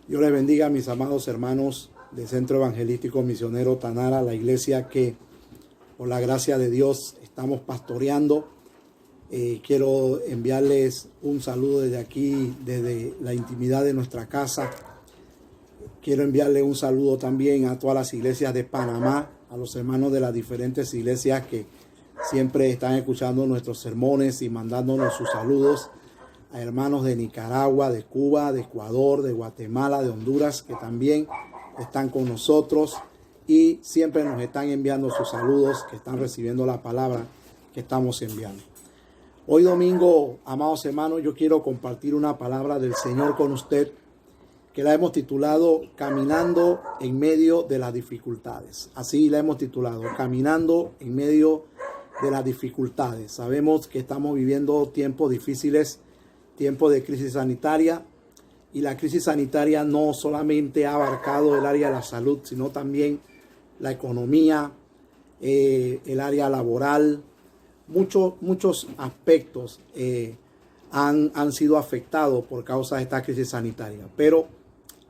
Dios les bendiga, mis amados hermanos del Centro Evangelístico Misionero Tanara, la iglesia que por la gracia de Dios estamos pastoreando. Quiero enviarles un saludo desde aquí, desde la intimidad de nuestra casa. Quiero enviarle un saludo también a todas las iglesias de Panamá, a los hermanos de las diferentes iglesias que siempre están escuchando nuestros sermones y mandándonos sus saludos. A hermanos de Nicaragua, de Cuba, de Ecuador, de Guatemala, de Honduras, que también están con nosotros y siempre nos están enviando sus saludos, que están recibiendo la palabra que estamos enviando. Hoy domingo, amados hermanos, yo quiero compartir una palabra del Señor con usted, que la hemos titulado Caminando en medio de las dificultades. Así la hemos titulado, Caminando en medio de las dificultades. Sabemos que estamos viviendo tiempos difíciles, tiempos de crisis sanitaria, y la crisis sanitaria no solamente ha abarcado el área de la salud, sino también la economía, el área laboral. Muchos aspectos han sido afectados por causa de esta crisis sanitaria. Pero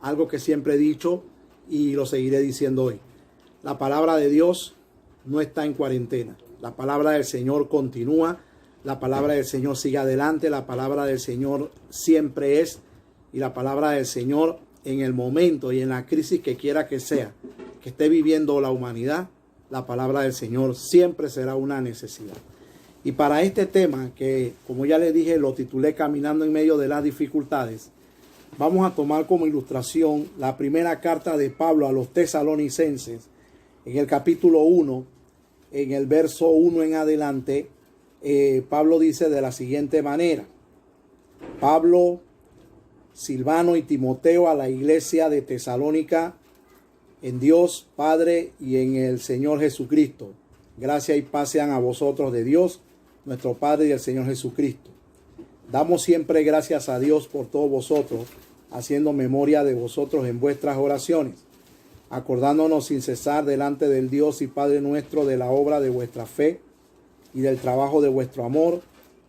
algo que siempre he dicho y lo seguiré diciendo hoy: la palabra de Dios no está en cuarentena. La palabra del Señor continúa. La palabra del Señor sigue adelante. La palabra del Señor siempre es. Y la palabra del Señor, en el momento y en la crisis que quiera que sea, que esté viviendo la humanidad, la palabra del Señor siempre será una necesidad. Y para este tema, que como ya les dije, lo titulé Caminando en medio de las dificultades, vamos a tomar como ilustración la primera carta de Pablo a los tesalonicenses, en el capítulo 1, en el verso 1 en adelante. Pablo dice de la siguiente manera: Pablo, Silvano y Timoteo, a la iglesia de Tesalónica, en Dios Padre y en el Señor Jesucristo. Gracia y paz sean a vosotros de Dios, nuestro Padre, y el Señor Jesucristo. Damos siempre gracias a Dios por todos vosotros, haciendo memoria de vosotros en vuestras oraciones, acordándonos sin cesar delante del Dios y Padre nuestro de la obra de vuestra fe y del trabajo de vuestro amor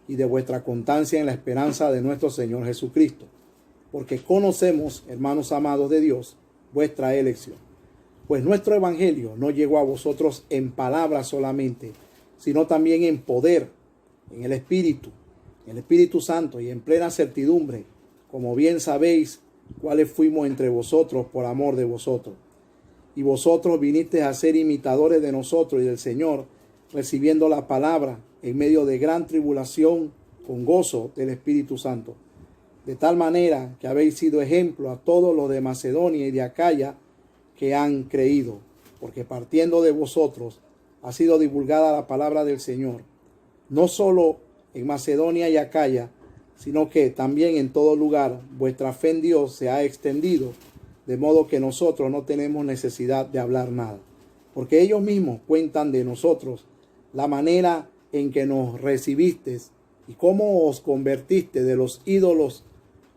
y de vuestra constancia en la esperanza de nuestro Señor Jesucristo. Porque conocemos, hermanos amados de Dios, vuestra elección. Pues nuestro evangelio no llegó a vosotros en palabras solamente, sino también en poder, en el Espíritu Santo y en plena certidumbre, como bien sabéis cuáles fuimos entre vosotros por amor de vosotros. Y vosotros vinisteis a ser imitadores de nosotros y del Señor, recibiendo la palabra en medio de gran tribulación con gozo del Espíritu Santo. De tal manera que habéis sido ejemplo a todos los de Macedonia y de Acaya que han creído, porque partiendo de vosotros ha sido divulgada la palabra del Señor, no solo en Macedonia y Acaya, sino que también en todo lugar vuestra fe en Dios se ha extendido, de modo que nosotros no tenemos necesidad de hablar nada, porque ellos mismos cuentan de nosotros la manera en que nos recibisteis y cómo os convertiste de los ídolos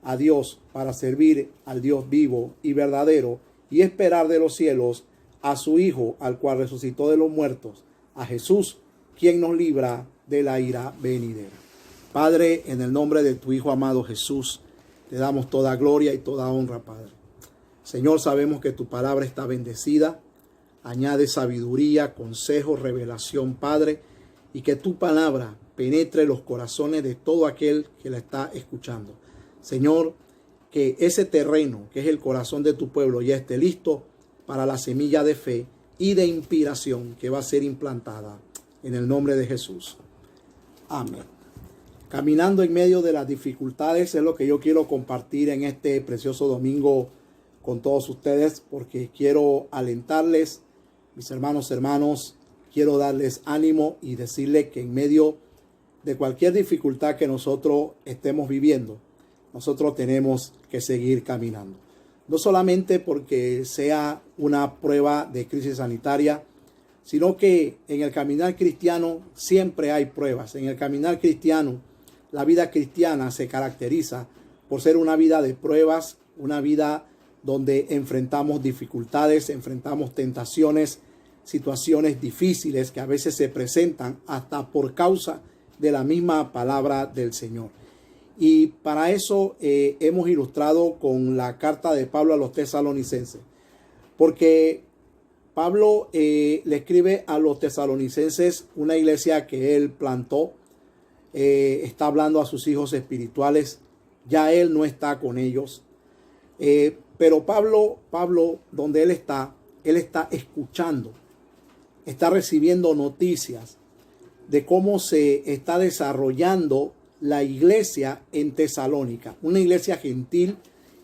a Dios para servir al Dios vivo y verdadero y esperar de los cielos a su Hijo, al cual resucitó de los muertos, a Jesús, quien nos libra de la ira venidera. Padre, en el nombre de tu Hijo amado Jesús, te damos toda gloria y toda honra, Padre. Señor, sabemos que tu palabra está bendecida. Añade sabiduría, consejo, revelación, Padre, y que tu palabra penetre los corazones de todo aquel que la está escuchando. Señor, que ese terreno, que es el corazón de tu pueblo, ya esté listo para la semilla de fe y de inspiración que va a ser implantada en el nombre de Jesús. Amén. Caminando en medio de las dificultades es lo que yo quiero compartir en este precioso domingo con todos ustedes, porque quiero alentarles, mis hermanos, quiero darles ánimo y decirles que en medio de cualquier dificultad que nosotros estemos viviendo, nosotros tenemos que seguir caminando. No solamente porque sea una prueba de crisis sanitaria, sino que en el caminar cristiano siempre hay pruebas. En el caminar cristiano, la vida cristiana se caracteriza por ser una vida de pruebas, una vida donde enfrentamos dificultades, enfrentamos tentaciones, situaciones difíciles que a veces se presentan hasta por causa de la misma palabra del Señor. Y para eso hemos ilustrado con la carta de Pablo a los tesalonicenses. Porque Pablo le escribe a los tesalonicenses, una iglesia que él plantó. Está hablando a sus hijos espirituales. Ya él no está con ellos. Pero Pablo, donde él está escuchando. Está recibiendo noticias de cómo se está desarrollando la iglesia en Tesalónica, una iglesia gentil,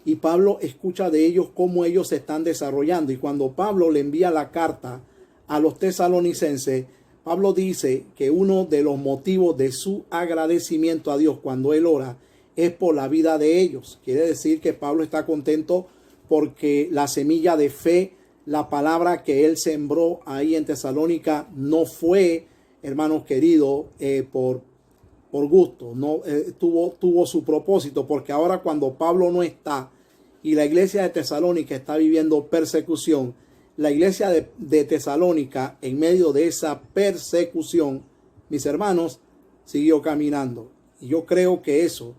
y Pablo escucha de ellos cómo ellos se están desarrollando. Y cuando Pablo le envía la carta a los tesalonicenses, Pablo dice que uno de los motivos de su agradecimiento a Dios cuando él ora es por la vida de ellos. Quiere decir que Pablo está contento porque la semilla de fe, la palabra que él sembró ahí en Tesalónica, no fue, hermanos queridos, por gusto, no tuvo su propósito, porque ahora cuando Pablo no está y la iglesia de Tesalónica está viviendo persecución, la iglesia de Tesalónica, en medio de esa persecución, mis hermanos, siguió caminando. Y yo creo que eso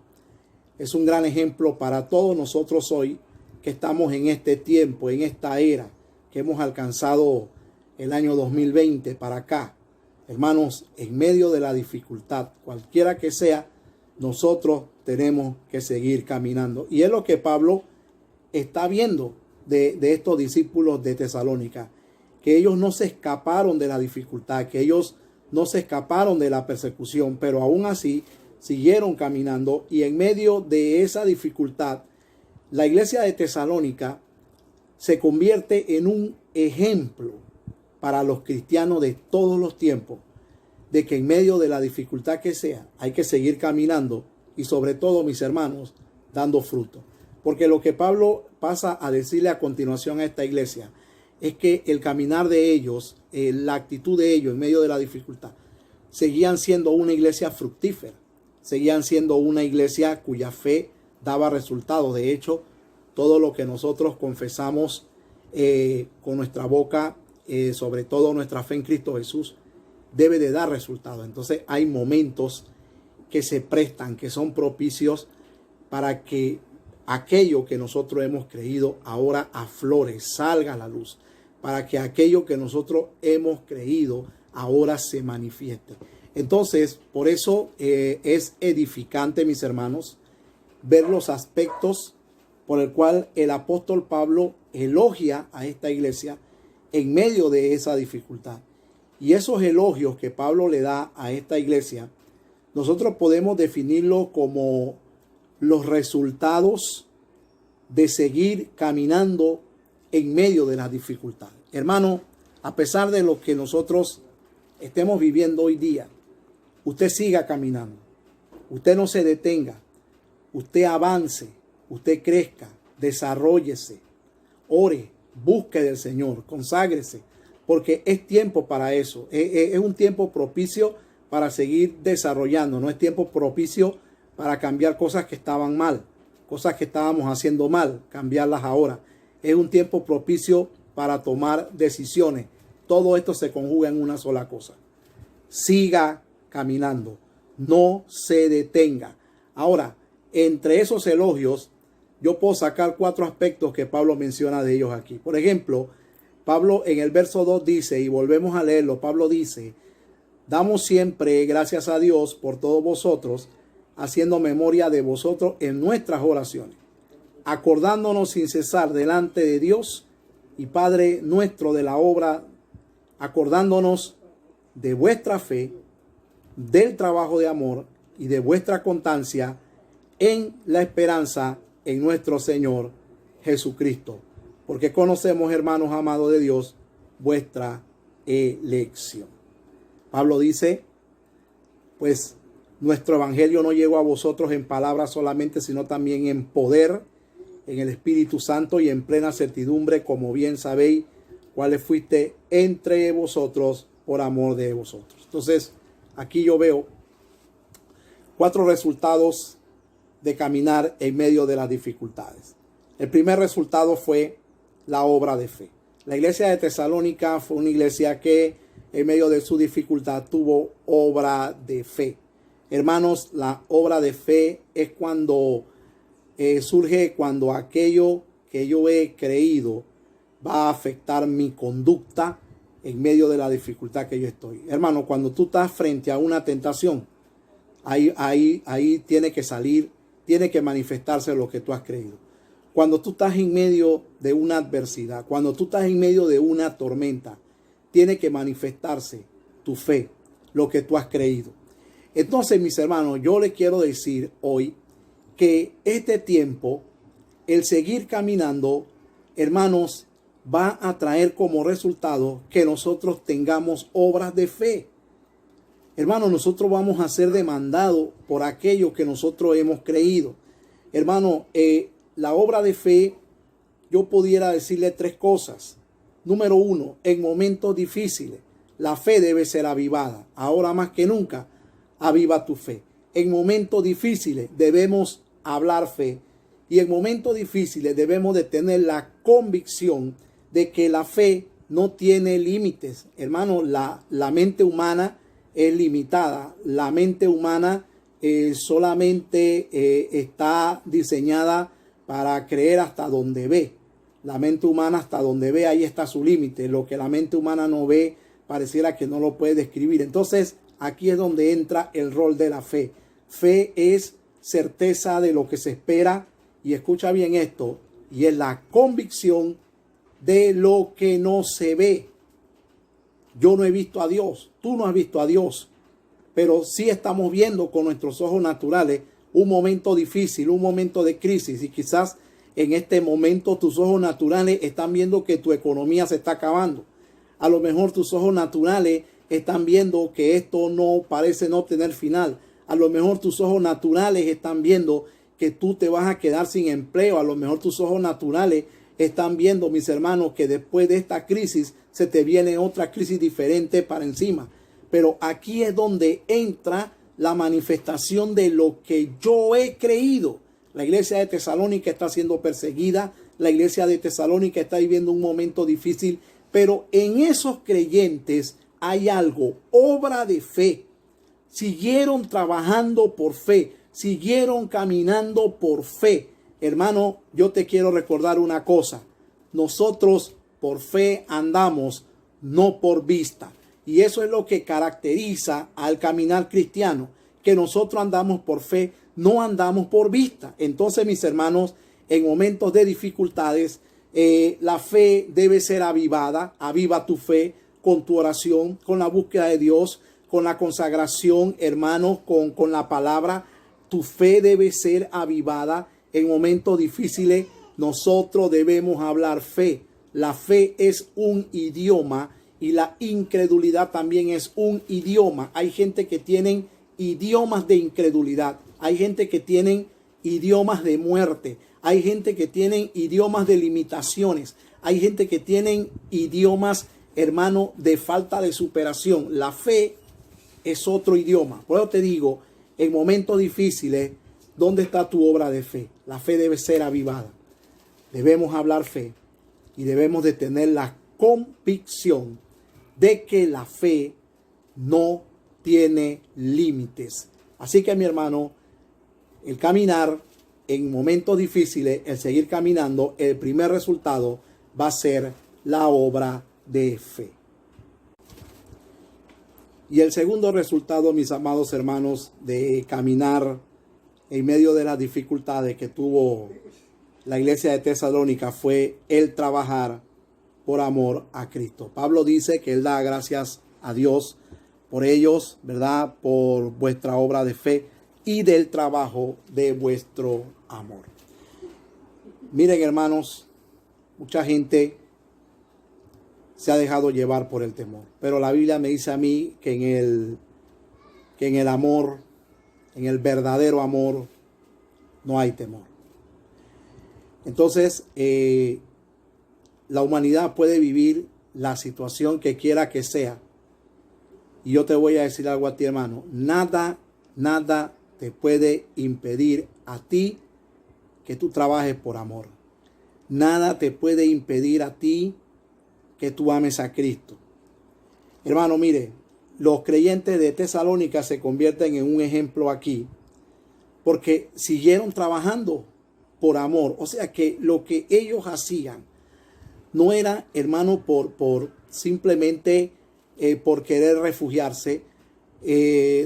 es un gran ejemplo para todos nosotros hoy que estamos en este tiempo, en esta era que hemos alcanzado el año 2020 para acá. Hermanos, en medio de la dificultad, cualquiera que sea, nosotros tenemos que seguir caminando. Y es lo que Pablo está viendo de estos discípulos de Tesalónica, que ellos no se escaparon de la dificultad, que ellos no se escaparon de la persecución, pero aún así siguieron caminando. Y en medio de esa dificultad, la iglesia de Tesalónica se convierte en un ejemplo para los cristianos de todos los tiempos, de que en medio de la dificultad que sea, hay que seguir caminando y sobre todo, mis hermanos, dando fruto. Porque lo que Pablo pasa a decirle a continuación a esta iglesia es que el caminar de ellos, la actitud de ellos en medio de la dificultad, seguían siendo una iglesia fructífera, seguían siendo una iglesia cuya fe daba resultados. De hecho, todo lo que nosotros confesamos con nuestra boca, sobre todo nuestra fe en Cristo Jesús, debe de dar resultados. Entonces hay momentos que se prestan, que son propicios para que aquello que nosotros hemos creído ahora aflore, salga a la luz, para que aquello que nosotros hemos creído ahora se manifieste. Entonces, por eso es edificante, mis hermanos, ver los aspectos por el cual el apóstol Pablo elogia a esta iglesia en medio de esa dificultad. Y esos elogios que Pablo le da a esta iglesia, nosotros podemos definirlo como los resultados de seguir caminando en medio de las dificultades. Hermano, a pesar de lo que nosotros estemos viviendo hoy día, usted siga caminando, usted no se detenga, usted avance, usted crezca, desarróllese, ore, busque del Señor, conságrese, porque es tiempo para eso. Es un tiempo propicio para seguir desarrollando, no es tiempo propicio para cambiar cosas que estaban mal, cosas que estábamos haciendo mal, cambiarlas ahora. Es un tiempo propicio para tomar decisiones. Todo esto se conjuga en una sola cosa. Siga caminando, no se detenga. Ahora, entre esos elogios, yo puedo sacar 4 aspectos que Pablo menciona de ellos aquí. Por ejemplo, Pablo en el verso 2 dice, y volvemos a leerlo, Pablo dice, damos siempre gracias a Dios por todos vosotros, haciendo memoria de vosotros en nuestras oraciones, acordándonos sin cesar delante de Dios y Padre nuestro de la obra, acordándonos de vuestra fe, del trabajo de amor y de vuestra constancia en la esperanza en nuestro Señor Jesucristo. Porque conocemos, hermanos amados de Dios, vuestra elección. Pablo dice, pues nuestro evangelio no llegó a vosotros en palabras solamente, sino también en poder, en el Espíritu Santo y en plena certidumbre, como bien sabéis, cuáles fuiste entre vosotros por amor de vosotros. Entonces, aquí yo veo 4 resultados de caminar en medio de las dificultades. El primer resultado fue la obra de fe. La iglesia de Tesalónica fue una iglesia que en medio de su dificultad tuvo obra de fe. Hermanos, la obra de fe es cuando surge cuando aquello que yo he creído va a afectar mi conducta en medio de la dificultad que yo estoy. Hermano, cuando tú estás frente a una tentación, ahí tiene que salir, tiene que manifestarse lo que tú has creído. Cuando tú estás en medio de una adversidad, cuando tú estás en medio de una tormenta, tiene que manifestarse tu fe, lo que tú has creído. Entonces, mis hermanos, yo les quiero decir hoy que este tiempo, el seguir caminando, hermanos, va a traer como resultado que nosotros tengamos obras de fe. Hermanos, nosotros vamos a ser demandados por aquello que nosotros hemos creído. Hermano, la obra de fe, yo pudiera decirle tres cosas. Número uno, en momentos difíciles, la fe debe ser avivada. Ahora más que nunca, aviva tu fe. En momentos difíciles debemos hablar fe. Y en momentos difíciles debemos de tener la convicción de que la fe no tiene límites. Hermano, la mente humana es limitada. La mente humana solamente está diseñada para creer hasta donde ve. La mente humana hasta donde ve, ahí está su límite. Lo que la mente humana no ve, pareciera que no lo puede describir. Entonces, aquí es donde entra el rol de la fe. Fe es certeza de lo que se espera. Y escucha bien esto. Y es la convicción de lo que no se ve. Yo no he visto a Dios. Tú no has visto a Dios. Pero sí estamos viendo con nuestros ojos naturales un momento difícil, un momento de crisis. Y quizás en este momento tus ojos naturales están viendo que tu economía se está acabando. A lo mejor tus ojos naturales están viendo que esto no parece no tener final. A lo mejor tus ojos naturales están viendo que tú te vas a quedar sin empleo. A lo mejor tus ojos naturales están viendo, mis hermanos, que después de esta crisis se te viene otra crisis diferente para encima. Pero aquí es donde entra la manifestación de lo que yo he creído. La iglesia de Tesalónica está siendo perseguida. La iglesia de Tesalónica está viviendo un momento difícil. Pero en esos creyentes hay algo, obra de fe. Siguieron trabajando por fe. Siguieron caminando por fe. Hermano, yo te quiero recordar una cosa. Nosotros por fe andamos, no por vista. Y eso es lo que caracteriza al caminar cristiano, que nosotros andamos por fe, no andamos por vista. Entonces, mis hermanos, en momentos de dificultades, la fe debe ser avivada. Aviva tu fe con tu oración, con la búsqueda de Dios, con la consagración, hermanos, con la palabra. Tu fe debe ser avivada. En momentos difíciles, nosotros debemos hablar fe. La fe es un idioma y la incredulidad también es un idioma. Hay gente que tienen idiomas de incredulidad. Hay gente que tienen idiomas de muerte. Hay gente que tienen idiomas de limitaciones. Hay gente que tienen idiomas, hermano, de falta de superación. La fe es otro idioma. Por eso te digo, en momentos difíciles, ¿dónde está tu obra de fe? La fe debe ser avivada. Debemos hablar fe y debemos de tener la convicción de que la fe no tiene límites. Así que, mi hermano, el caminar en momentos difíciles, el seguir caminando, el primer resultado va a ser la obra de fe. Y el segundo resultado, mis amados hermanos, de caminar en medio de las dificultades que tuvo la iglesia de Tesalónica fue el trabajar por amor a Cristo. Pablo dice que él da gracias a Dios por ellos, ¿verdad? Por vuestra obra de fe y del trabajo de vuestro amor. Miren, hermanos, mucha gente se ha dejado llevar por el temor. Pero la Biblia me dice a mí que en el amor, en el verdadero amor, no hay temor. Entonces, la humanidad puede vivir la situación que quiera que sea. Y yo te voy a decir algo a ti, hermano. Nada te puede impedir a ti que tú trabajes por amor. Nada te puede impedir a ti que tú ames a Cristo. Hermano, mire, los creyentes de Tesalónica se convierten en un ejemplo aquí, porque siguieron trabajando por amor. O sea que lo que ellos hacían no era, hermano, por simplemente por querer refugiarse,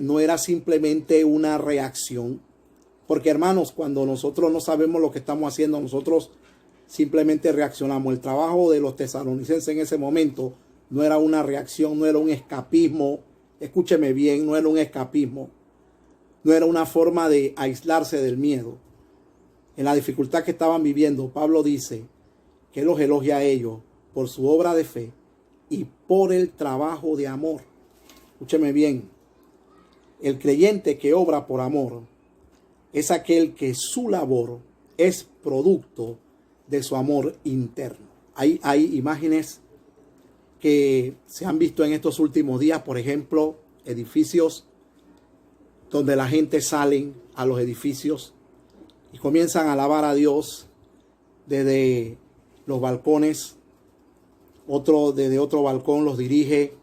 no era simplemente una reacción. Porque, hermanos, cuando nosotros no sabemos lo que estamos haciendo, nosotros simplemente reaccionamos. El trabajo de los tesalonicenses en ese momento no era una reacción, no era un escapismo. Escúcheme bien, no era un escapismo. No era una forma de aislarse del miedo. En la dificultad que estaban viviendo, Pablo dice que los elogia a ellos por su obra de fe y por el trabajo de amor. Escúcheme bien. El creyente que obra por amor es aquel que su labor es producto de su amor interno. Hay imágenes que se han visto en estos últimos días, por ejemplo, edificios donde la gente sale a los edificios y comienzan a alabar a Dios desde los balcones. Otro desde otro balcón los dirige.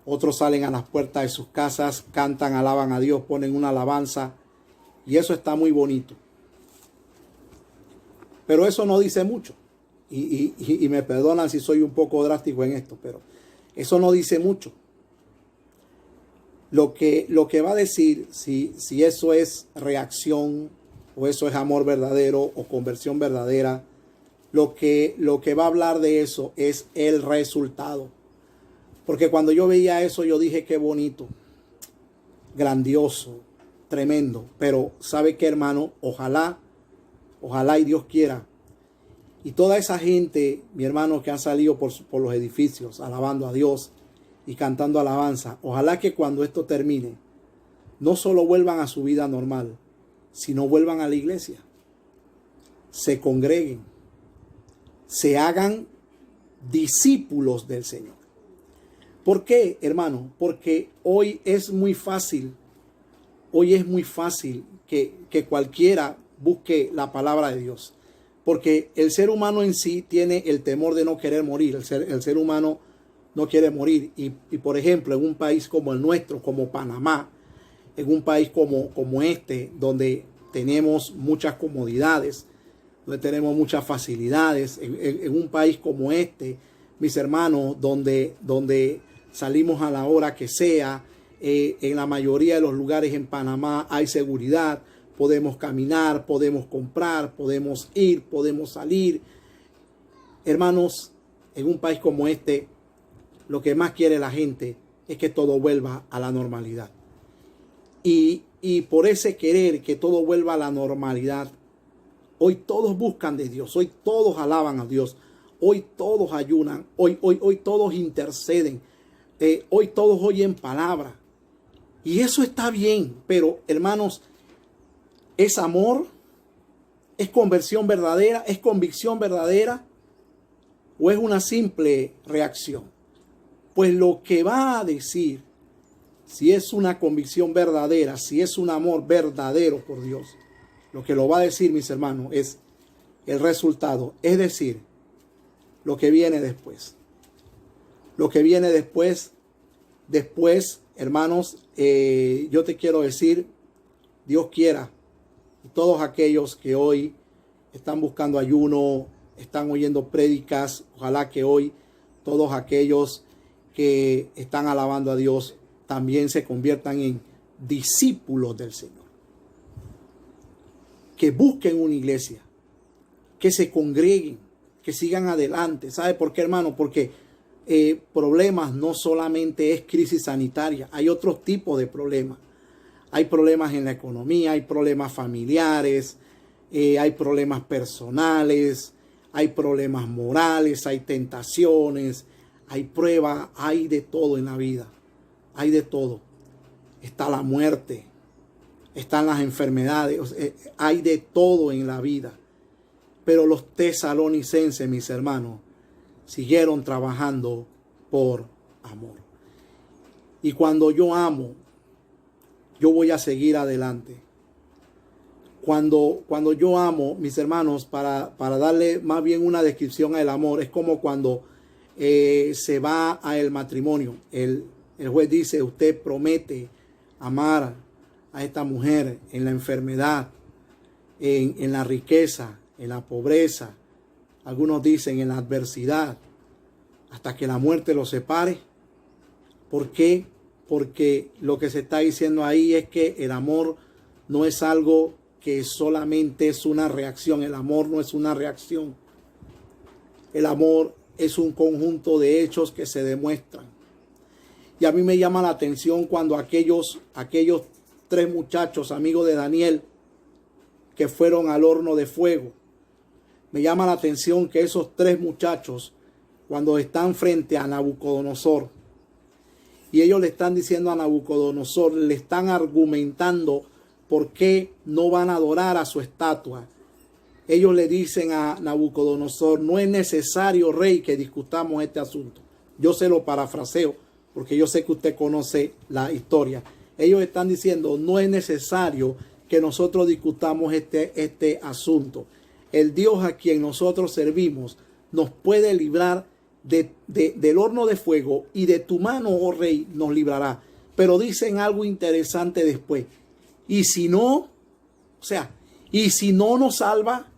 Otros salen a las puertas de sus casas, cantan, alaban a Dios, ponen una alabanza. Y eso está muy bonito. Pero eso no dice mucho. Y me perdonan si soy un poco drástico en esto, pero eso no dice mucho. Lo que va a decir si eso es reacción o eso es amor verdadero o conversión verdadera, lo que va a hablar de eso es el resultado. Porque cuando yo veía eso, yo dije qué bonito, grandioso, tremendo. Pero ¿sabe qué, hermano? Ojalá y Dios quiera. Y toda esa gente, mi hermano, que han salido por los edificios alabando a Dios y cantando alabanza, ojalá que cuando esto termine, no solo vuelvan a su vida normal, sino vuelvan a la iglesia, se congreguen, se hagan discípulos del Señor. ¿Por qué, hermano? Porque hoy es muy fácil que cualquiera busque la palabra de Dios. Porque el ser humano en sí tiene el temor de no querer morir. El ser humano no quiere morir. Y por ejemplo, en un país como el nuestro, como Panamá, en un país como este, donde tenemos muchas comodidades, donde tenemos muchas facilidades, en un país como este, mis hermanos, donde salimos a la hora que sea, en la mayoría de los lugares en Panamá hay seguridad, podemos caminar, podemos comprar, podemos ir, podemos salir. Hermanos, en un país como este, lo que más quiere la gente es que todo vuelva a la normalidad. Y por ese querer que todo vuelva a la normalidad, hoy todos buscan de Dios, hoy todos alaban a Dios, hoy todos ayunan, hoy todos interceden, hoy todos oyen palabra. Y eso está bien, pero hermanos, ¿es amor? ¿Es conversión verdadera? ¿Es convicción verdadera? ¿O es una simple reacción? Pues lo que va a decir si es una convicción verdadera, si es un amor verdadero por Dios, lo que lo va a decir, mis hermanos, es el resultado. Es decir, lo que viene después. Lo que viene después, hermanos, yo te quiero decir, Dios quiera, todos aquellos que hoy están buscando ayuno, están oyendo prédicas, ojalá que hoy todos aquellos que están alabando a Dios también se conviertan en discípulos del Señor. Que busquen una iglesia, que se congreguen, que sigan adelante. ¿Sabe por qué, hermano? Porque problemas no solamente es crisis sanitaria, hay otros tipos de problemas. Hay problemas en la economía, hay problemas familiares, hay problemas personales, hay problemas morales, hay tentaciones, hay pruebas, hay de todo en la vida. Hay de todo. Está la muerte, están las enfermedades, hay de todo en la vida. Pero los tesalonicenses, mis hermanos, siguieron trabajando por amor. Y cuando yo amo, yo voy a seguir adelante. Cuando yo amo, mis hermanos, para darle más bien una descripción al amor, es como cuando se va al matrimonio. El juez dice, usted promete amar a esta mujer en la enfermedad, en la riqueza, en la pobreza, algunos dicen en la adversidad, hasta que la muerte los separe. ¿Por qué? Porque lo que se está diciendo ahí es que el amor no es algo que solamente es una reacción. El amor no es una reacción. El amor es un conjunto de hechos que se demuestran. Y a mí me llama la atención cuando aquellos 3 muchachos, amigos de Daniel, que fueron al horno de fuego. Me llama la atención que esos 3 muchachos, cuando están frente a Nabucodonosor, y ellos le están diciendo a Nabucodonosor, le están argumentando por qué no van a adorar a su estatua. Ellos le dicen a Nabucodonosor, no es necesario, rey, que discutamos este asunto. Yo se lo parafraseo, porque yo sé que usted conoce la historia. Ellos están diciendo, no es necesario que nosotros discutamos este asunto. El Dios a quien nosotros servimos nos puede librar del horno de fuego, y de tu mano, oh rey, nos librará. Pero dicen algo interesante después. Y si no, y si no nos salva,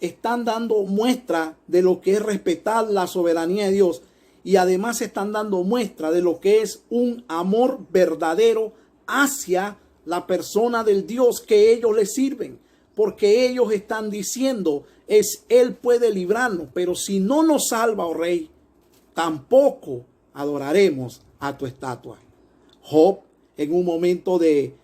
están dando muestra de lo que es respetar la soberanía de Dios. Y además están dando muestra de lo que es un amor verdadero hacia la persona del Dios que ellos le sirven. Porque ellos están diciendo, Él puede librarnos, pero si no nos salva, oh rey, tampoco adoraremos a tu estatua. Job, en un momento de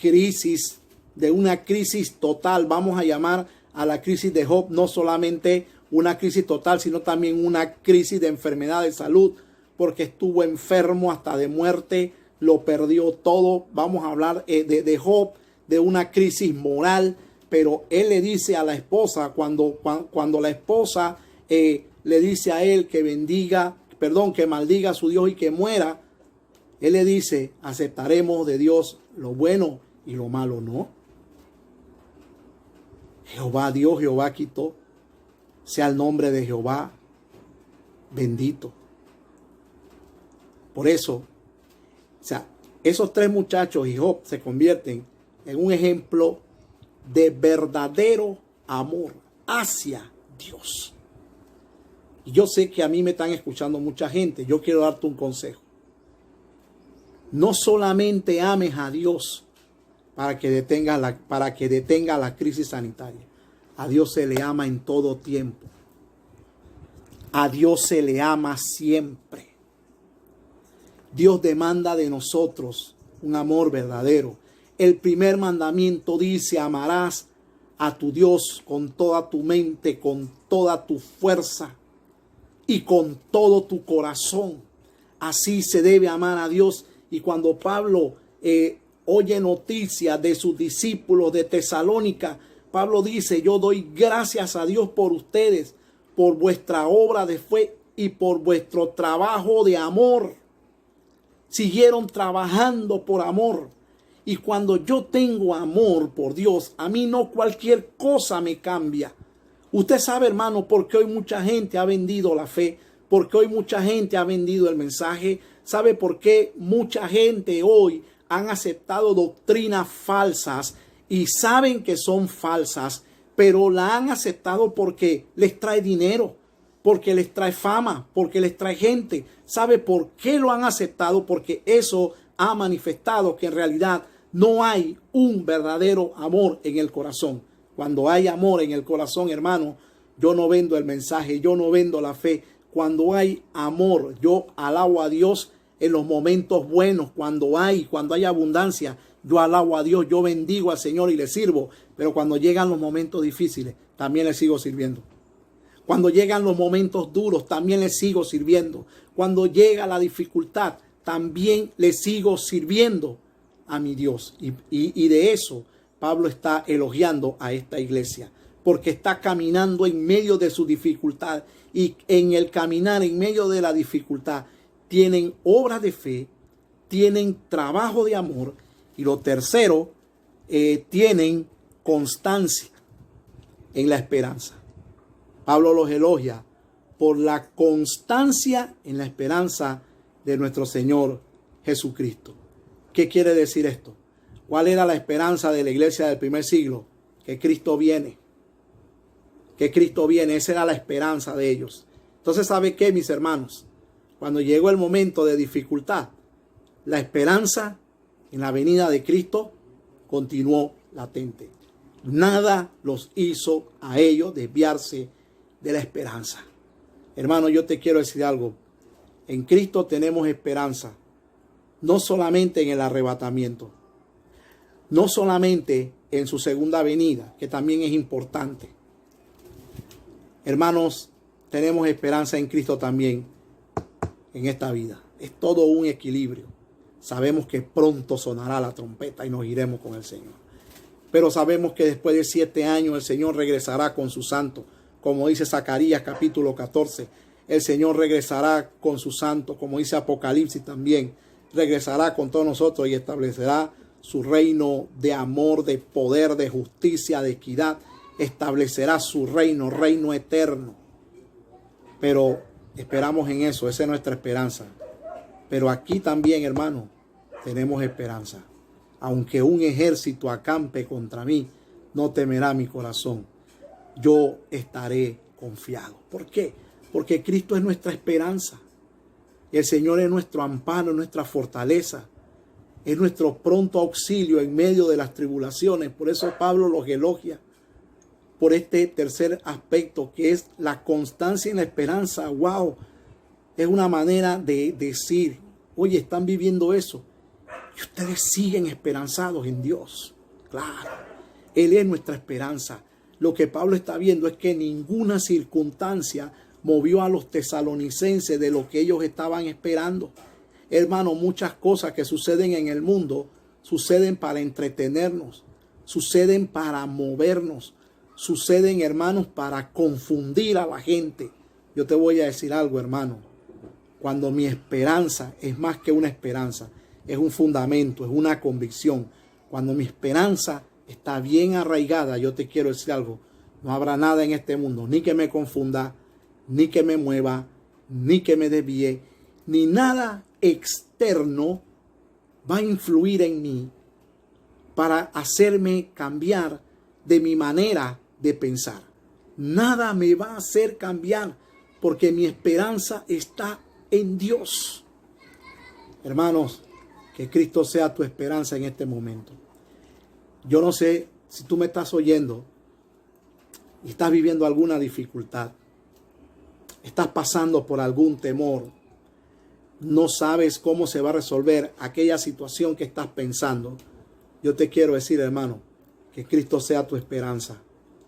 crisis, de una crisis total, vamos a llamar a la crisis de Job no solamente una crisis total, sino también una crisis de enfermedad, de salud, porque estuvo enfermo hasta de muerte, lo perdió todo. Vamos a hablar de Job, de una crisis moral. Pero él le dice a la esposa, cuando la esposa le dice a él que que maldiga a su Dios y que muera, él le dice, aceptaremos de Dios lo bueno y lo malo no. Jehová dio, Jehová quitó. Sea el nombre de Jehová bendito. Por eso, esos 3 muchachos y Job se convierten en un ejemplo de verdadero amor hacia Dios. Y yo sé que a mí me están escuchando mucha gente. Yo quiero darte un consejo. No solamente ames a Dios para que detenga la crisis sanitaria. A Dios se le ama en todo tiempo. A Dios se le ama siempre. Dios demanda de nosotros un amor verdadero. El primer mandamiento dice, amarás a tu Dios con toda tu mente, con toda tu fuerza y con todo tu corazón. Así se debe amar a Dios. Y cuando Pablo oye noticias de sus discípulos de Tesalónica, Pablo dice, yo doy gracias a Dios por ustedes, por vuestra obra de fe y por vuestro trabajo de amor. Siguieron trabajando por amor. Y cuando yo tengo amor por Dios, a mí no cualquier cosa me cambia. Usted sabe, hermano, por qué hoy mucha gente ha vendido la fe, por qué hoy mucha gente ha vendido el mensaje. ¿Sabe por qué mucha gente hoy han aceptado doctrinas falsas y saben que son falsas, pero la han aceptado porque les trae dinero, porque les trae fama, porque les trae gente? ¿Sabe por qué lo han aceptado? Porque eso ha manifestado que en realidad no hay un verdadero amor en el corazón. Cuando hay amor en el corazón, hermano, yo no vendo el mensaje, yo no vendo la fe. Cuando hay amor, yo alabo a Dios en los momentos buenos. Cuando hay abundancia, yo alabo a Dios, yo bendigo al Señor y le sirvo. Pero cuando llegan los momentos difíciles, también le sigo sirviendo. Cuando llegan los momentos duros, también le sigo sirviendo. Cuando llega la dificultad, también le sigo sirviendo a mi Dios. Y de eso Pablo está elogiando a esta iglesia, porque está caminando en medio de su dificultad, y en el caminar en medio de la dificultad tienen obra de fe, tienen trabajo de amor, y lo tercero, tienen constancia en la esperanza. Pablo los elogia por la constancia en la esperanza de nuestro Señor Jesucristo. ¿Qué quiere decir esto? ¿Cuál era la esperanza de la iglesia del primer siglo? Que Cristo viene. Que Cristo viene. Esa era la esperanza de ellos. Entonces, ¿sabe qué, mis hermanos? Cuando llegó el momento de dificultad, la esperanza en la venida de Cristo continuó latente. Nada los hizo a ellos desviarse de la esperanza. Hermano, yo te quiero decir algo. En Cristo tenemos esperanza. No solamente en el arrebatamiento. No solamente en su segunda venida, que también es importante. Hermanos, tenemos esperanza en Cristo también en esta vida. Es todo un equilibrio. Sabemos que pronto sonará la trompeta y nos iremos con el Señor. Pero sabemos que después de 7 años el Señor regresará con sus santos. Como dice Zacarías capítulo 14, el Señor regresará con sus santos. Como dice Apocalipsis también, regresará con todos nosotros y establecerá su reino de amor, de poder, de justicia, de equidad. Establecerá su reino, reino eterno. Pero esperamos en eso, esa es nuestra esperanza. Pero aquí también, hermano, tenemos esperanza. Aunque un ejército acampe contra mí, no temerá mi corazón. Yo estaré confiado. ¿Por qué? Porque Cristo es nuestra esperanza. El Señor es nuestro amparo, nuestra fortaleza. Es nuestro pronto auxilio en medio de las tribulaciones. Por eso Pablo los elogia. Por este tercer aspecto, que es la constancia en la esperanza. ¡Wow! Es una manera de decir, oye, están viviendo eso. Y ustedes siguen esperanzados en Dios. Claro, Él es nuestra esperanza. Lo que Pablo está viendo es que ninguna circunstancia movió a los tesalonicenses de lo que ellos estaban esperando. Hermano, muchas cosas que suceden en el mundo suceden para entretenernos, suceden para movernos, suceden, hermanos, para confundir a la gente. Yo te voy a decir algo, hermano. Cuando mi esperanza es más que una esperanza, es un fundamento, es una convicción. Cuando mi esperanza está bien arraigada, yo te quiero decir algo. No habrá nada en este mundo, ni que me confunda, ni que me mueva, ni que me desvíe, ni nada externo va a influir en mí para hacerme cambiar de mi manera de pensar. Nada me va a hacer cambiar porque mi esperanza está en Dios. Hermanos, que Cristo sea tu esperanza en este momento. Yo no sé si tú me estás oyendo y estás viviendo alguna dificultad. Estás pasando por algún temor. No sabes cómo se va a resolver aquella situación que estás pensando. Yo te quiero decir, hermano, que Cristo sea tu esperanza.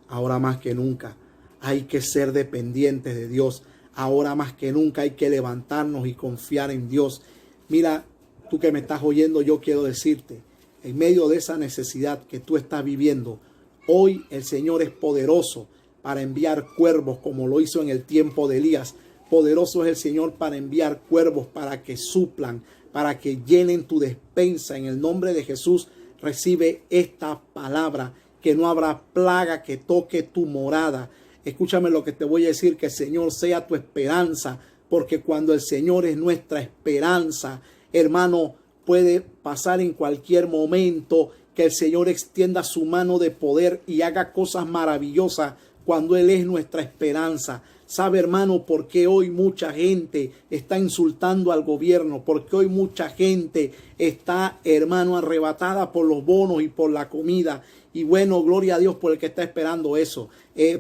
Ahora más que nunca hay que ser dependientes de Dios. Ahora más que nunca hay que levantarnos y confiar en Dios. Mira, tú que me estás oyendo, yo quiero decirte, en medio de esa necesidad que tú estás viviendo, hoy el Señor es poderoso para enviar cuervos como lo hizo en el tiempo de Elías. Poderoso es el Señor para enviar cuervos para que suplan, para que llenen tu despensa. En el nombre de Jesús recibe esta palabra, que no habrá plaga que toque tu morada. Escúchame lo que te voy a decir, que el Señor sea tu esperanza, porque cuando el Señor es nuestra esperanza, hermano, puede pasar en cualquier momento que el Señor extienda su mano de poder y haga cosas maravillosas cuando Él es nuestra esperanza. ¿Sabe, hermano, por qué hoy mucha gente está insultando al gobierno? Porque hoy mucha gente está, hermano, arrebatada por los bonos y por la comida. Y bueno, gloria a Dios por el que está esperando eso,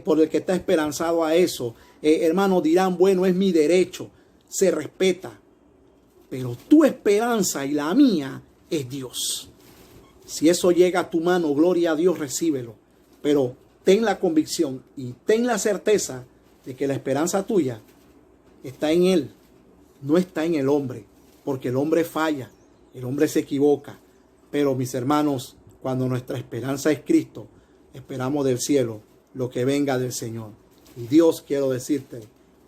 por el que está esperanzado a eso. Hermano, dirán, bueno, es mi derecho, se respeta. Pero tu esperanza y la mía es Dios. Si eso llega a tu mano, gloria a Dios, recíbelo. Pero ten la convicción y ten la certeza de que la esperanza tuya está en Él, no está en el hombre, porque el hombre falla, el hombre se equivoca. Pero mis hermanos, cuando nuestra esperanza es Cristo, esperamos del cielo lo que venga del Señor. Y Dios, quiero decirte,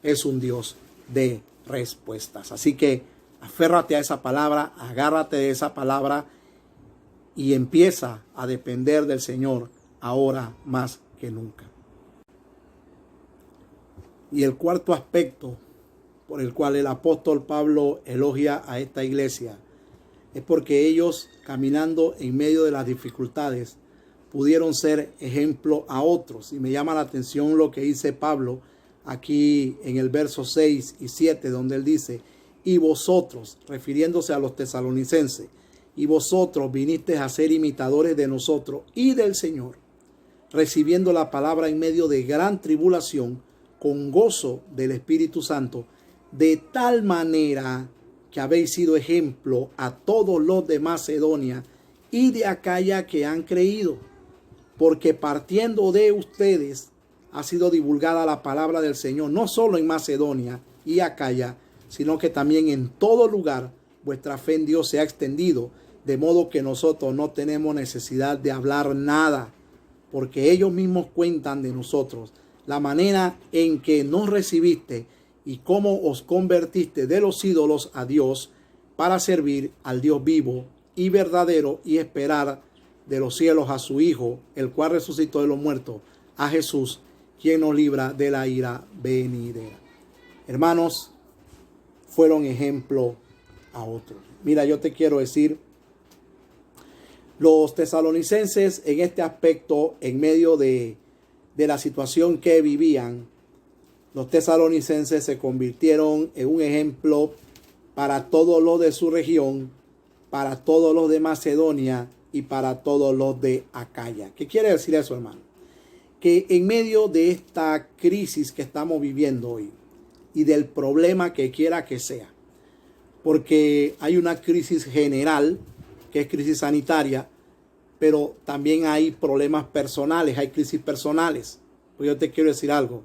es un Dios de respuestas. Así que aférrate a esa palabra, agárrate de esa palabra y empieza a depender del Señor ahora más que nunca. Y el cuarto aspecto por el cual el apóstol Pablo elogia a esta iglesia es porque ellos, caminando en medio de las dificultades, pudieron ser ejemplo a otros. Y me llama la atención lo que dice Pablo aquí en el verso 6 y 7, donde él dice: y vosotros, refiriéndose a los tesalonicenses, y vosotros vinisteis a ser imitadores de nosotros y del Señor, recibiendo la palabra en medio de gran tribulación, con gozo del Espíritu Santo, de tal manera que habéis sido ejemplo a todos los de Macedonia y de Acaya que han creído, porque partiendo de ustedes ha sido divulgada la palabra del Señor, no solo en Macedonia y Acaya, sino que también en todo lugar vuestra fe en Dios se ha extendido, de modo que nosotros no tenemos necesidad de hablar nada, porque ellos mismos cuentan de nosotros la manera en que nos recibiste y cómo os convertiste de los ídolos a Dios para servir al Dios vivo y verdadero y esperar de los cielos a su Hijo, el cual resucitó de los muertos, a Jesús, quien nos libra de la ira venidera. Hermanos, fueron ejemplo a otros. Mira, yo te quiero decir, los tesalonicenses en este aspecto, en medio de la situación que vivían, los tesalonicenses se convirtieron en un ejemplo para todos los de su región, para todos los de Macedonia y para todos los de Acaya. ¿Qué quiere decir eso, hermano? Que en medio de esta crisis que estamos viviendo hoy y del problema que quiera que sea, porque hay una crisis general, que es crisis sanitaria, pero también hay problemas personales, hay crisis personales. Pues yo te quiero decir algo.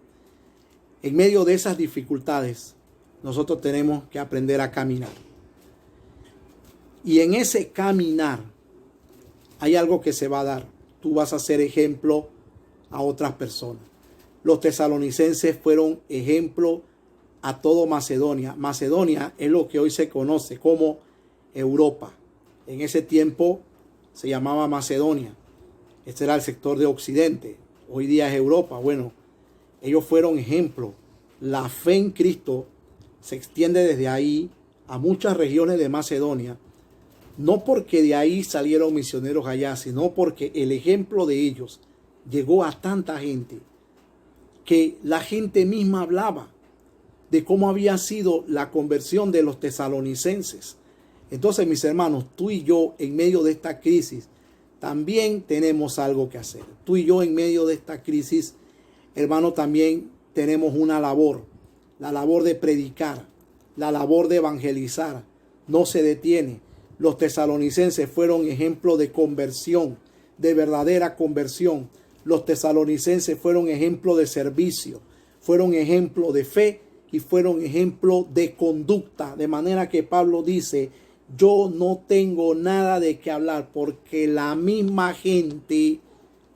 En medio de esas dificultades, nosotros tenemos que aprender a caminar. Y en ese caminar hay algo que se va a dar. Tú vas a ser ejemplo a otras personas. Los tesalonicenses fueron ejemplo a todo Macedonia. Macedonia es lo que hoy se conoce como Europa. En ese tiempo se llamaba Macedonia. Este era el sector de Occidente. Hoy día es Europa. Bueno, ellos fueron ejemplo. La fe en Cristo se extiende desde ahí a muchas regiones de Macedonia. No porque de ahí salieron misioneros allá, sino porque el ejemplo de ellos llegó a tanta gente que la gente misma hablaba de cómo había sido la conversión de los tesalonicenses. Entonces, mis hermanos, tú y yo en medio de esta crisis también tenemos algo que hacer. Tú y yo en medio de esta crisis, hermano, también tenemos una labor. La labor de predicar, la labor de evangelizar. No se detiene. Los tesalonicenses fueron ejemplo de conversión, de verdadera conversión. Los tesalonicenses fueron ejemplo de servicio, fueron ejemplo de fe y fueron ejemplo de conducta. De manera que Pablo dice: yo no tengo nada de qué hablar, porque la misma gente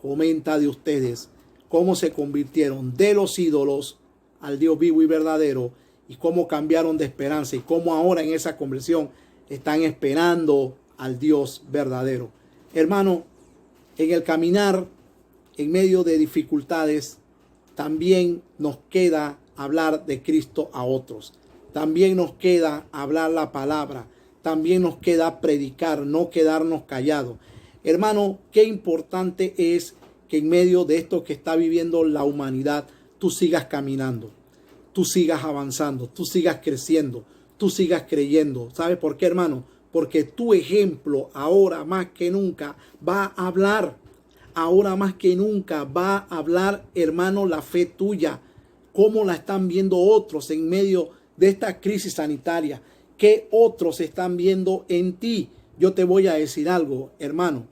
comenta de ustedes cómo se convirtieron de los ídolos al Dios vivo y verdadero, y cómo cambiaron de esperanza, y cómo ahora en esa conversión están esperando al Dios verdadero. Hermano, en el caminar, en medio de dificultades, también nos queda hablar de Cristo a otros. También nos queda hablar la palabra. También nos queda predicar, no quedarnos callados. Hermano, qué importante es que en medio de esto que está viviendo la humanidad, tú sigas caminando, tú sigas avanzando, tú sigas creciendo, tú sigas creyendo. ¿Sabes por qué, hermano? Porque tu ejemplo ahora más que nunca va a hablar. Ahora más que nunca va a hablar, hermano, la fe tuya. Cómo la están viendo otros en medio de esta crisis sanitaria. ¿Qué otros están viendo en ti? Yo te voy a decir algo, hermano.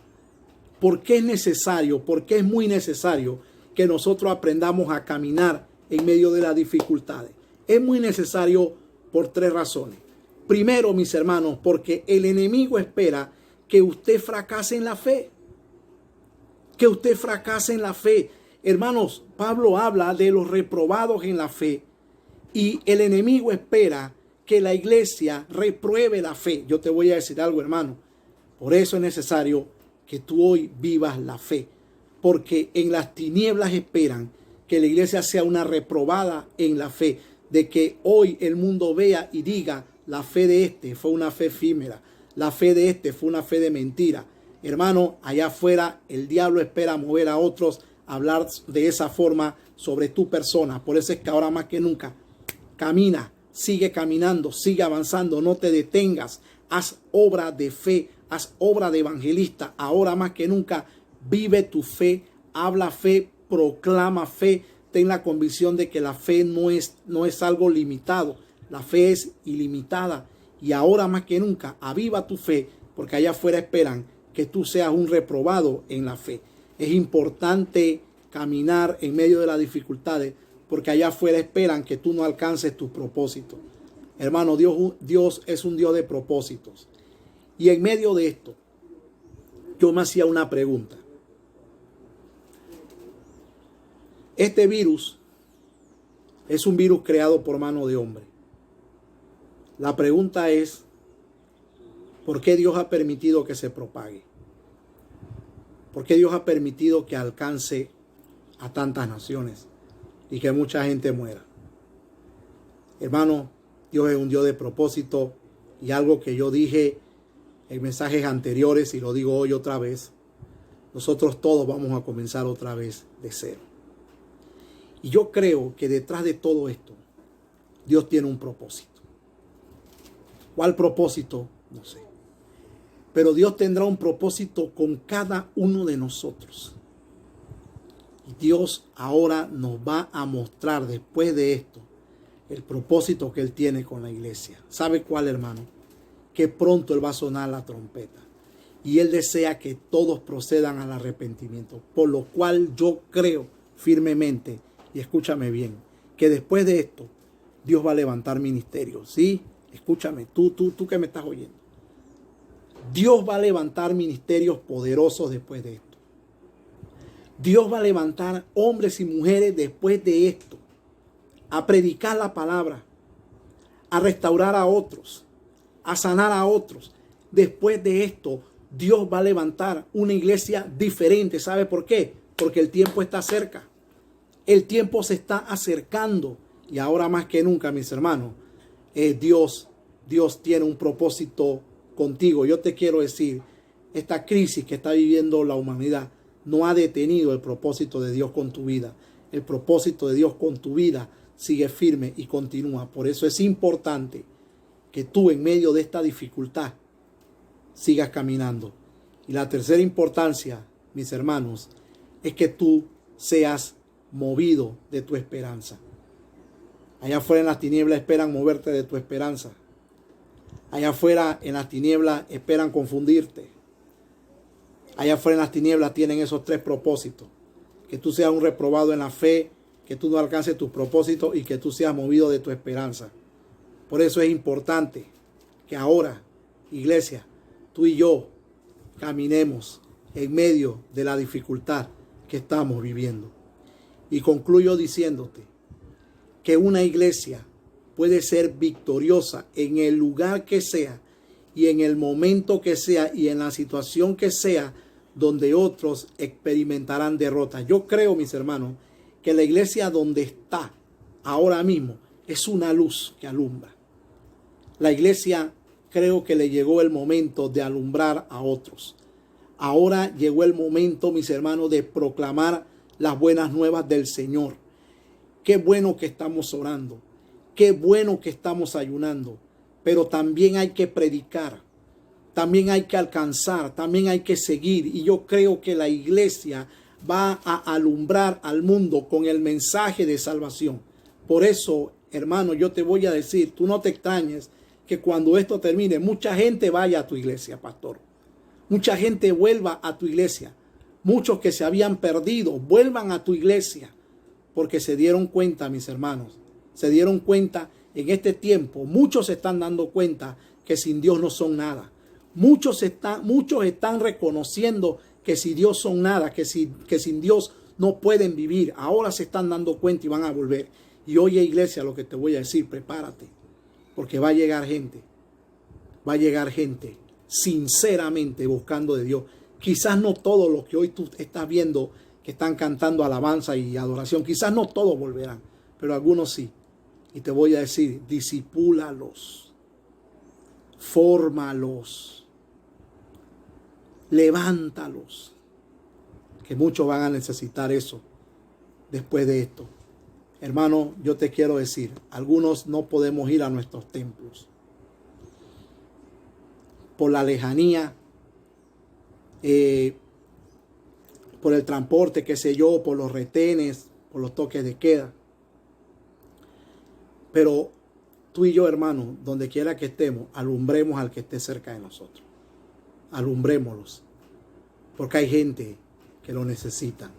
¿Por qué es necesario? Porque es muy necesario que nosotros aprendamos a caminar en medio de las dificultades. Es muy necesario por 3 razones. Primero, mis hermanos, porque el enemigo espera que usted fracase en la fe. Que usted fracase en la fe. Hermanos, Pablo habla de los reprobados en la fe. Y el enemigo espera que la iglesia repruebe la fe. Yo te voy a decir algo, hermano. Por eso es necesario que tú hoy vivas la fe. Porque en las tinieblas esperan que la iglesia sea una reprobada en la fe, de que hoy el mundo vea y diga, la fe de este fue una fe efímera, la fe de este fue una fe de mentira. Hermano, allá afuera el diablo espera mover a otros a hablar de esa forma sobre tu persona. Por eso es que ahora más que nunca, camina, sigue caminando, sigue avanzando, no te detengas, haz obra de fe, haz obra de evangelista. Ahora más que nunca, vive tu fe, habla fe, proclama fe. Ten la convicción de que la fe no es algo limitado, la fe es ilimitada. Y ahora más que nunca, aviva tu fe, porque allá afuera esperan que tú seas un reprobado en la fe. Es importante caminar en medio de las dificultades, porque allá afuera esperan que tú no alcances tus propósitos. Hermano, Dios es un Dios de propósitos. Y en medio de esto, yo me hacía una pregunta. Este virus es un virus creado por mano de hombre. La pregunta es, ¿por qué Dios ha permitido que se propague? ¿Por qué Dios ha permitido que alcance a tantas naciones y que mucha gente muera? Hermano, Dios es un Dios de propósito, y algo que yo dije en mensajes anteriores y lo digo hoy otra vez, nosotros todos vamos a comenzar otra vez de cero. Y yo creo que detrás de todo esto, Dios tiene un propósito. ¿Cuál propósito? No sé. Pero Dios tendrá un propósito con cada uno de nosotros. Y Dios ahora nos va a mostrar después de esto el propósito que Él tiene con la iglesia. ¿Sabe cuál, hermano? Que pronto Él va a sonar la trompeta. Y Él desea que todos procedan al arrepentimiento. Por lo cual yo creo firmemente, y escúchame bien, que después de esto Dios va a levantar ministerios. ¿Sí? Escúchame, tú que me estás oyendo. Dios va a levantar ministerios poderosos después de esto. Dios va a levantar hombres y mujeres después de esto, a predicar la palabra, a restaurar a otros, a sanar a otros. Después de esto, Dios va a levantar una iglesia diferente. ¿Sabe por qué? Porque el tiempo está cerca. El tiempo se está acercando. Y ahora más que nunca, mis hermanos, Dios tiene un propósito contigo. Yo te quiero decir, esta crisis que está viviendo la humanidad no ha detenido el propósito de Dios con tu vida. El propósito de Dios con tu vida sigue firme y continúa. Por eso es importante que tú en medio de esta dificultad sigas caminando. Y la tercera importancia, mis hermanos, es que tú seas movido de tu esperanza. Allá afuera en las tinieblas esperan moverte de tu esperanza. Allá afuera en las tinieblas esperan confundirte. Allá afuera en las tinieblas tienen esos tres propósitos. Que tú seas un reprobado en la fe, que tú no alcances tus propósitos y que tú seas movido de tu esperanza. Por eso es importante que ahora, iglesia, tú y yo caminemos en medio de la dificultad que estamos viviendo. Y concluyo diciéndote que una iglesia puede ser victoriosa en el lugar que sea y en el momento que sea y en la situación que sea donde otros experimentarán derrota. Yo creo, mis hermanos, que la iglesia donde está ahora mismo es una luz que alumbra. La iglesia creo que le llegó el momento de alumbrar a otros. Ahora llegó el momento, mis hermanos, de proclamar las buenas nuevas del Señor. Qué bueno que estamos orando. Qué bueno que estamos ayunando. Pero también hay que predicar. También hay que alcanzar. También hay que seguir. Y yo creo que la iglesia va a alumbrar al mundo con el mensaje de salvación. Por eso, hermano, yo te voy a decir, tú no te extrañes que cuando esto termine, mucha gente vaya a tu iglesia, pastor. Mucha gente vuelva a tu iglesia. Muchos que se habían perdido, vuelvan a tu iglesia. Porque se dieron cuenta, mis hermanos. Se dieron cuenta en este tiempo. Muchos se están dando cuenta que sin Dios no son nada. Muchos están reconociendo que sin Dios son nada. Que sin Dios no pueden vivir. Ahora se están dando cuenta y van a volver. Y oye, iglesia, lo que te voy a decir, prepárate. Porque va a llegar gente. Va a llegar gente sinceramente buscando de Dios. Quizás no todo lo que hoy tú estás viendo que están cantando alabanza y adoración. Quizás no todos volverán, pero algunos sí. Y te voy a decir, disipúlalos, fórmalos, levántalos, que muchos van a necesitar eso después de esto. Hermano, yo te quiero decir, algunos no podemos ir a nuestros templos por la lejanía, por el transporte, qué sé yo, por los retenes, por los toques de queda. Pero tú y yo, hermano, donde quiera que estemos, alumbremos al que esté cerca de nosotros. Alumbrémoslos, porque hay gente que lo necesita.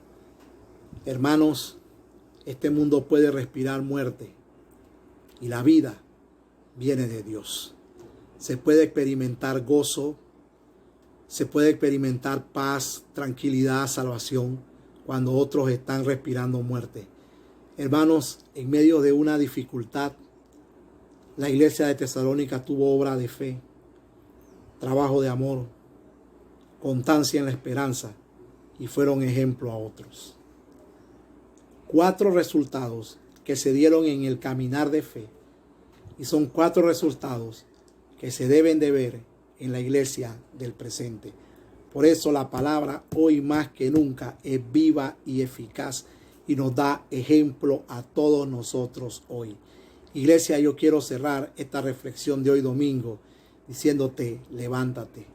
Hermanos, este mundo puede respirar muerte y la vida viene de Dios. Se puede experimentar gozo, se puede experimentar paz, tranquilidad, salvación, cuando otros están respirando muerte. Hermanos, en medio de una dificultad, la iglesia de Tesalónica tuvo obra de fe, trabajo de amor, constancia en la esperanza y fueron ejemplo a otros. 4 resultados que se dieron en el caminar de fe y son 4 resultados que se deben de ver en la iglesia del presente. Por eso la palabra hoy más que nunca es viva y eficaz y nos da ejemplo a todos nosotros hoy. Iglesia, yo quiero cerrar esta reflexión de hoy domingo diciéndote, levántate,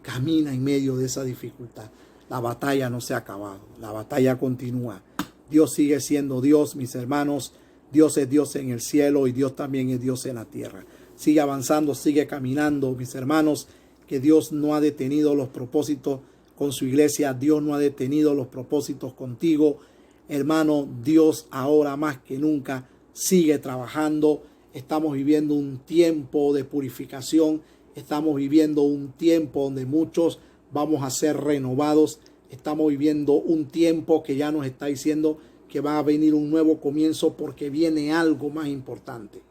camina en medio de esa dificultad. La batalla no se ha acabado, la batalla continúa. Dios sigue siendo Dios, mis hermanos. Dios es Dios en el cielo y Dios también es Dios en la tierra. Sigue avanzando, sigue caminando, mis hermanos, que Dios no ha detenido los propósitos con su iglesia. Dios no ha detenido los propósitos contigo. Hermano, Dios ahora más que nunca sigue trabajando. Estamos viviendo un tiempo de purificación. Estamos viviendo un tiempo donde muchos vamos a ser renovados. Estamos viviendo un tiempo que ya nos está diciendo que va a venir un nuevo comienzo porque viene algo más importante.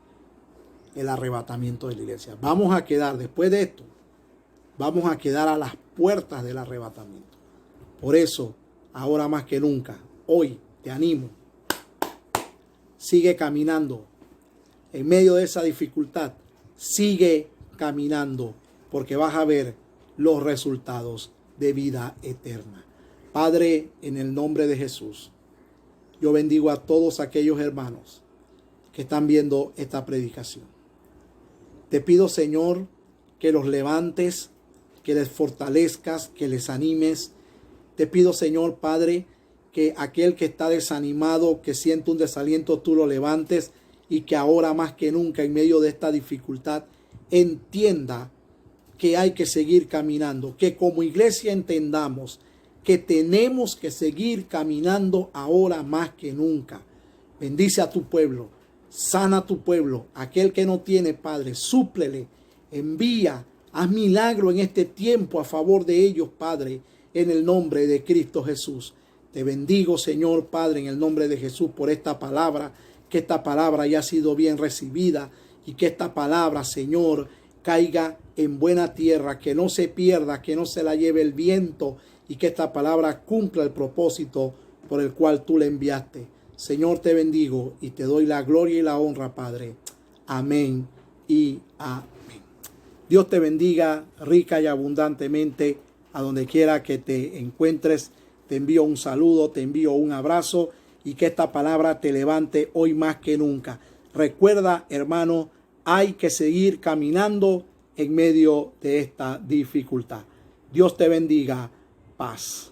El arrebatamiento de la iglesia. Vamos a quedar, después de esto, vamos a quedar a las puertas del arrebatamiento. Por eso, ahora más que nunca, hoy te animo. Sigue caminando. En medio de esa dificultad, sigue caminando porque vas a ver los resultados de vida eterna. Padre, en el nombre de Jesús, yo bendigo a todos aquellos hermanos que están viendo esta predicación. Te pido, Señor, que los levantes, que les fortalezcas, que les animes. Te pido, Señor, Padre, que aquel que está desanimado, que siente un desaliento, tú lo levantes y que ahora más que nunca en medio de esta dificultad entienda que hay que seguir caminando, que como iglesia entendamos que tenemos que seguir caminando ahora más que nunca. Bendice a tu pueblo, sana a tu pueblo, aquel que no tiene, Padre, súplele, envía, haz milagro en este tiempo a favor de ellos, Padre, en el nombre de Cristo Jesús. Te bendigo, Señor, Padre, en el nombre de Jesús por esta palabra, que esta palabra haya sido bien recibida y que esta palabra, Señor, caiga en buena tierra, que no se pierda, que no se la lleve el viento y que esta palabra cumpla el propósito por el cual tú la enviaste. Señor, te bendigo y te doy la gloria y la honra, Padre. Amén y amén. Dios te bendiga rica y abundantemente a donde quiera que te encuentres. Te envío un saludo, te envío un abrazo y que esta palabra te levante hoy más que nunca. Recuerda, hermano, hay que seguir caminando en medio de esta dificultad. Dios te bendiga. Paz.